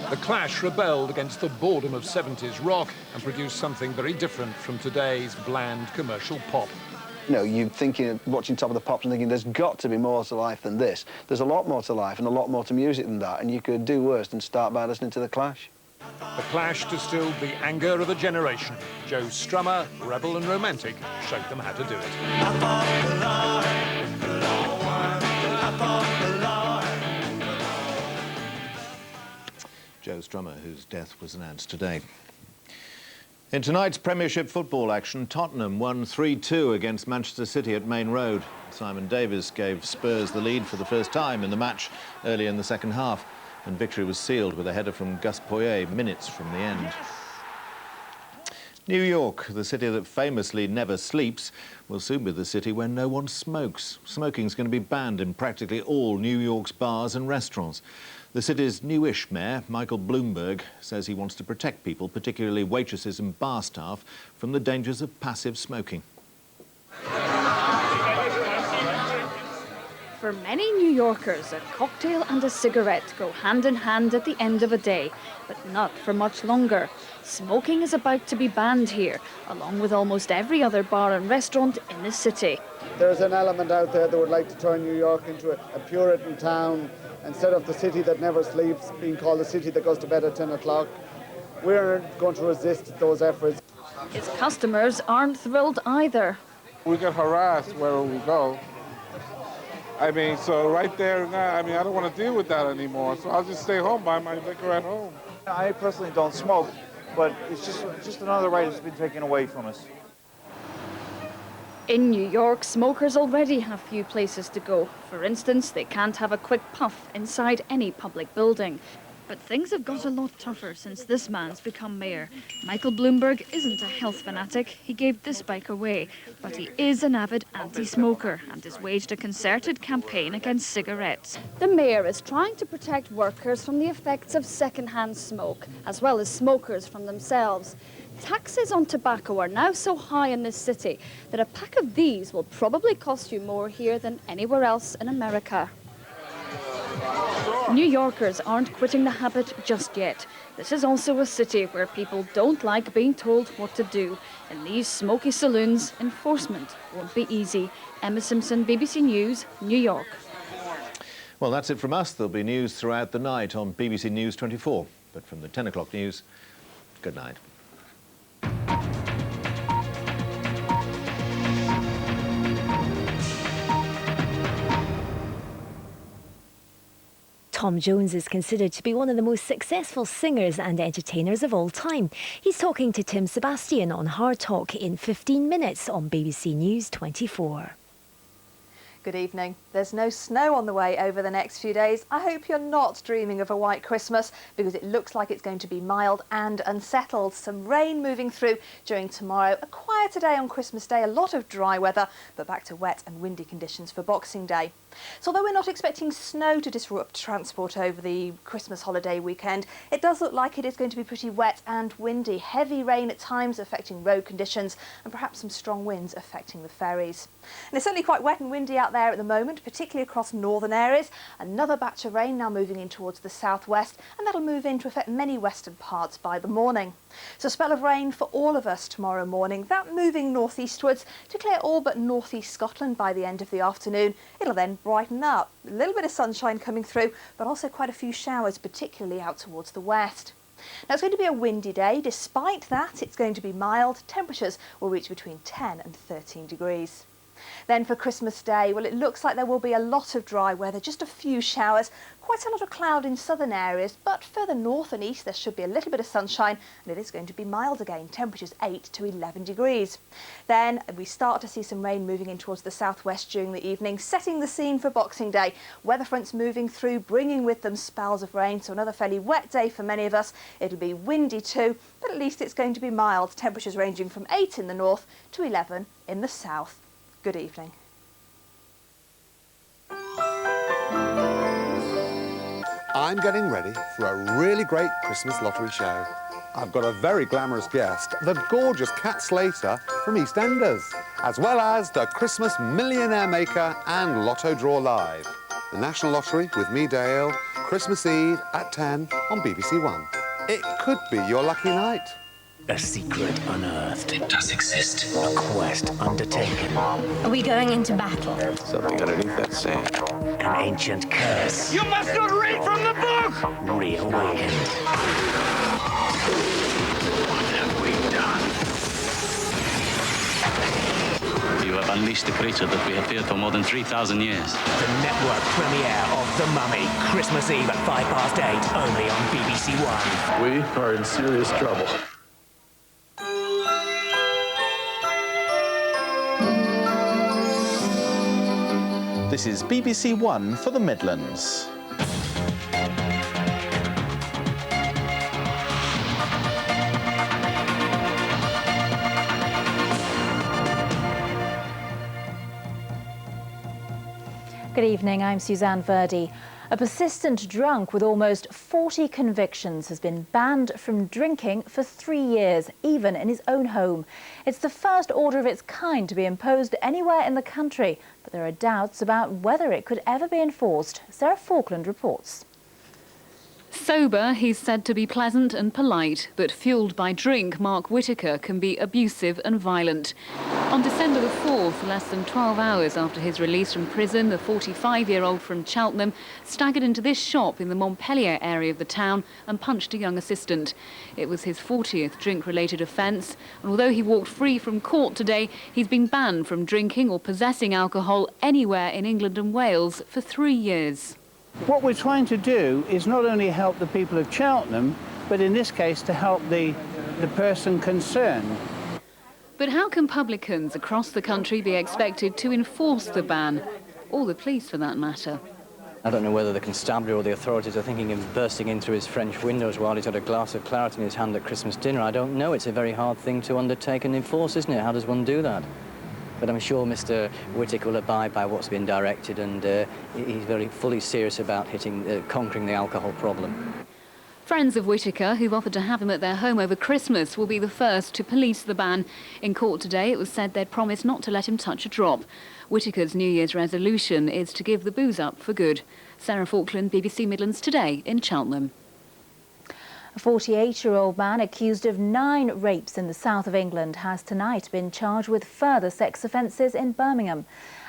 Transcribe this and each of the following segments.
The Clash rebelled against the boredom of 70s rock and produced something very different from today's bland commercial pop. You know, you're thinking, watching Top of the Pops and thinking, there's got to be more to life than this. There's a lot more to life and a lot more to music than that, and you could do worse than start by listening to The Clash. The Clash distilled the anger of a generation. Joe Strummer, rebel and romantic, showed them how to do it. Joe Strummer, whose death was announced today. In tonight's Premiership football action, Tottenham won 3-2 against Manchester City at Main Road. Simon Davies gave Spurs the lead for the first time in the match early in the second half, and victory was sealed with a header from Gus Poyet minutes from the end. New York, the city that famously never sleeps, will soon be the city where no one smokes. Smoking's going to be banned in practically all New York's bars and restaurants. The city's newish mayor, Michael Bloomberg, says he wants to protect people, particularly waitresses and bar staff, from the dangers of passive smoking. For many New Yorkers, a cocktail and a cigarette go hand in hand at the end of a day, but not for much longer. Smoking is about to be banned here, along with almost every other bar and restaurant in the city. There's an element out there that would like to turn New York into a Puritan town, instead of the city that never sleeps being called the city that goes to bed at 10 o'clock. We're going to resist those efforts. His customers aren't thrilled either. We get harassed wherever we go. I mean, so right there now, I mean, I don't want to deal with that anymore, so I'll just stay home, buy my liquor at home. I personally don't smoke, but it's just another right that's been taken away from us. In New York, smokers already have few places to go. For instance, they can't have a quick puff inside any public building. But things have got a lot tougher since this man's become mayor. Michael Bloomberg isn't a health fanatic. He gave this bike away. But he is an avid anti-smoker and has waged a concerted campaign against cigarettes. The mayor is trying to protect workers from the effects of second-hand smoke, as well as smokers from themselves. Taxes on tobacco are now so high in this city that a pack of these will probably cost you more here than anywhere else in America. New Yorkers aren't quitting the habit just yet. This is also a city where people don't like being told what to do. In these smoky saloons, enforcement won't be easy. Emma Simpson, BBC News, New York. Well, that's it from us. There'll be news throughout the night on BBC News 24. But from the 10 o'clock news, good night. Tom Jones is considered to be one of the most successful singers and entertainers of all time. He's talking to Tim Sebastian on Hardtalk in 15 minutes on BBC News 24. Good evening. There's no snow on the way over the next few days. I hope you're not dreaming of a white Christmas, because it looks like it's going to be mild and unsettled. Some rain moving through during tomorrow. A quieter day on Christmas Day, a lot of dry weather, but back to wet and windy conditions for Boxing Day. So although we're not expecting snow to disrupt transport over the Christmas holiday weekend, it does look like it is going to be pretty wet and windy. Heavy rain at times affecting road conditions and perhaps some strong winds affecting the ferries. And it's certainly quite wet and windy out there at the moment, particularly across northern areas. Another batch of rain now moving in towards the southwest, and that'll move in to affect many western parts by the morning. So a spell of rain for all of us tomorrow morning, that moving northeastwards to clear all but northeast Scotland by the end of the afternoon. It'll then brighten up. A little bit of sunshine coming through, but also quite a few showers, particularly out towards the west. Now, it's going to be a windy day. Despite that, it's going to be mild. Temperatures will reach between 10 and 13 degrees. Then for Christmas Day, well, it looks like there will be a lot of dry weather, just a few showers, quite a lot of cloud in southern areas, but further north and east there should be a little bit of sunshine, and it is going to be mild again, temperatures 8 to 11 degrees. Then we start to see some rain moving in towards the southwest during the evening, setting the scene for Boxing Day. Weather fronts moving through, bringing with them spells of rain, so another fairly wet day for many of us. It'll be windy too, but at least it's going to be mild, temperatures ranging from 8 in the north to 11 in the south. Good evening. I'm getting ready for a really great Christmas lottery show. I've got a very glamorous guest, the gorgeous Cat Slater from EastEnders, as well as the Christmas Millionaire Maker and Lotto Draw Live. The National Lottery with me, Dale, Christmas Eve at 10 on BBC One. It could be your lucky night. A secret unearthed. It does exist. A quest undertaken. Are we going into battle? Something underneath that sand. An ancient curse. You must not read from the book! Reawakened. What have we done? You have unleashed the creature that we have feared for more than 3,000 years. The network premiere of The Mummy. Christmas Eve at 8:05, only on BBC One. We are in serious trouble. This is BBC One for the Midlands. Good evening, I'm Suzanne Verdi. A persistent drunk with almost 40 convictions has been banned from drinking for 3 years, even in his own home. It's the first order of its kind to be imposed anywhere in the country, but there are doubts about whether it could ever be enforced. Sarah Falkland reports. Sober, he's said to be pleasant and polite, but fuelled by drink, Mark Whittaker can be abusive and violent. On December the 4th, less than 12 hours after his release from prison, the 45-year-old from Cheltenham staggered into this shop in the Montpellier area of the town and punched a young assistant. It was his 40th drink-related offence, and although he walked free from court today, he's been banned from drinking or possessing alcohol anywhere in England and Wales for 3 years. What we're trying to do is not only help the people of Cheltenham, but in this case to help the person concerned. But how can publicans across the country be expected to enforce the ban? Or the police, for that matter? I don't know whether the constabulary or the authorities are thinking of bursting in through his French windows while he's got a glass of claret in his hand at Christmas dinner. I don't know. It's a very hard thing to undertake and enforce, isn't it? How does one do that? But I'm sure Mr. Whittaker will abide by what's been directed, and he's very fully serious about conquering the alcohol problem. Friends of Whittaker, who've offered to have him at their home over Christmas, will be the first to police the ban. In court today, it was said they'd promised not to let him touch a drop. Whittaker's New Year's resolution is to give the booze up for good. Sarah Falkland, BBC Midlands Today in Cheltenham. A 48-year-old man accused of 9 rapes in the south of England has tonight been charged with further sex offences in Birmingham.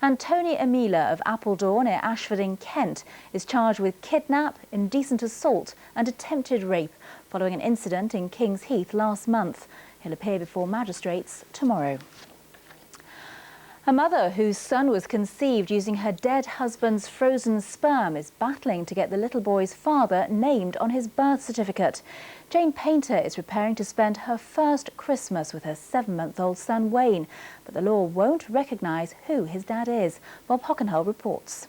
And Tony Amila of Appledore near Ashford in Kent is charged with kidnap, indecent assault and attempted rape following an incident in Kings Heath last month. He'll appear before magistrates tomorrow. A mother whose son was conceived using her dead husband's frozen sperm is battling to get the little boy's father named on his birth certificate. Jane Painter is preparing to spend her first Christmas with her 7-month-old son Wayne, but the law won't recognise who his dad is. Bob Hockenhull reports.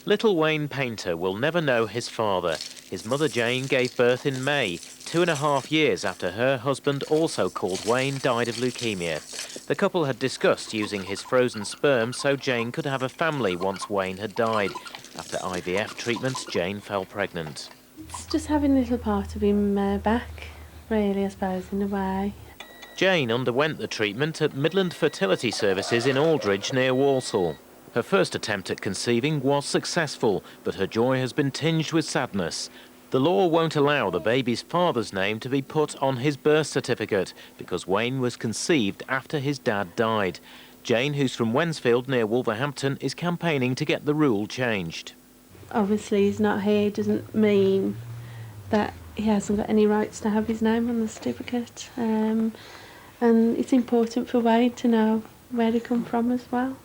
Little Wayne Painter will never know his father. His mother Jane gave birth in May, 2.5 years after her husband, also called Wayne, died of leukemia. The couple had discussed using his frozen sperm so Jane could have a family once Wayne had died. After IVF treatment, Jane fell pregnant. It's just having a little part of him back, really, I suppose, in a way. Jane underwent the treatment at Midland Fertility Services in Aldridge near Walsall. Her first attempt at conceiving was successful, but her joy has been tinged with sadness. The law won't allow the baby's father's name to be put on his birth certificate because Wayne was conceived after his dad died. Jane, who's from Wensfield near Wolverhampton, is campaigning to get the rule changed. Obviously he's not here doesn't mean that he hasn't got any rights to have his name on the certificate. And it's important for Wayne to know where they come from as well.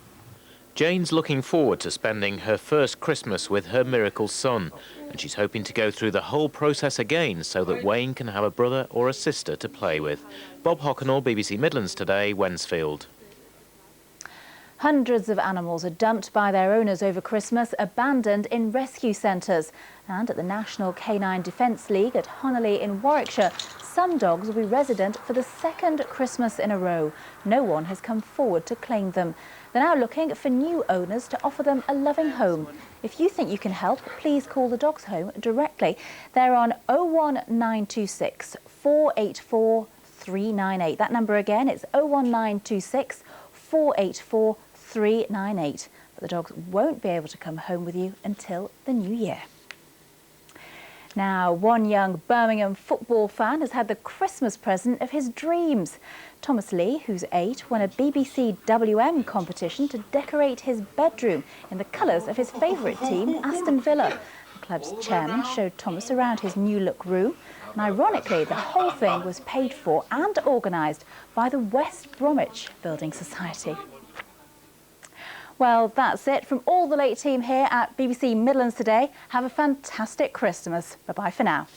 Jane's looking forward to spending her first Christmas with her miracle son, and she's hoping to go through the whole process again so that Wayne can have a brother or a sister to play with. Bob Hockenhull, BBC Midlands Today, Wensfield. Hundreds of animals are dumped by their owners over Christmas, abandoned in rescue centres. And at the National Canine Defence League at Honolly in Warwickshire, some dogs will be resident for the 2nd Christmas in a row. No one has come forward to claim them. They're now looking for new owners to offer them a loving home. If you think you can help, please call the Dogs Home directly. They're on 01926 484 398. That number again, it's 01926 484 398. But the dogs won't be able to come home with you until the new year. Now, one young Birmingham football fan has had the Christmas present of his dreams. Thomas Lee, who's 8, won a BBC WM competition to decorate his bedroom in the colours of his favourite team, Aston Villa. The club's chairman showed Thomas around his new look room, and ironically, the whole thing was paid for and organised by the West Bromwich Building Society. Well, that's it from all the late team here at BBC Midlands Today. Have a fantastic Christmas. Bye-bye for now.